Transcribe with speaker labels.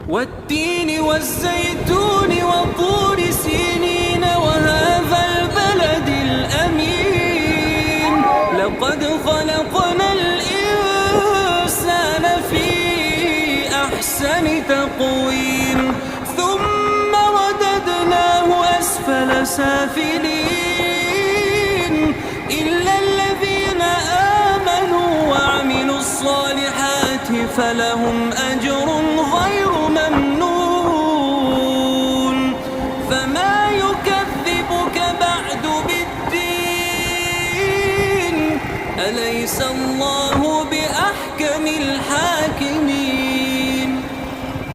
Speaker 1: والتين والزيتون وطور سينين وهذا البلد الأمين لقد خلقنا الإنسان في أحسن تقويم ثم رددناه أسفل سافلين إلا الذين آمنوا وعملوا الصالحات فلهم أجر غير ممنون فما يكذبك بعد بالدين أليس الله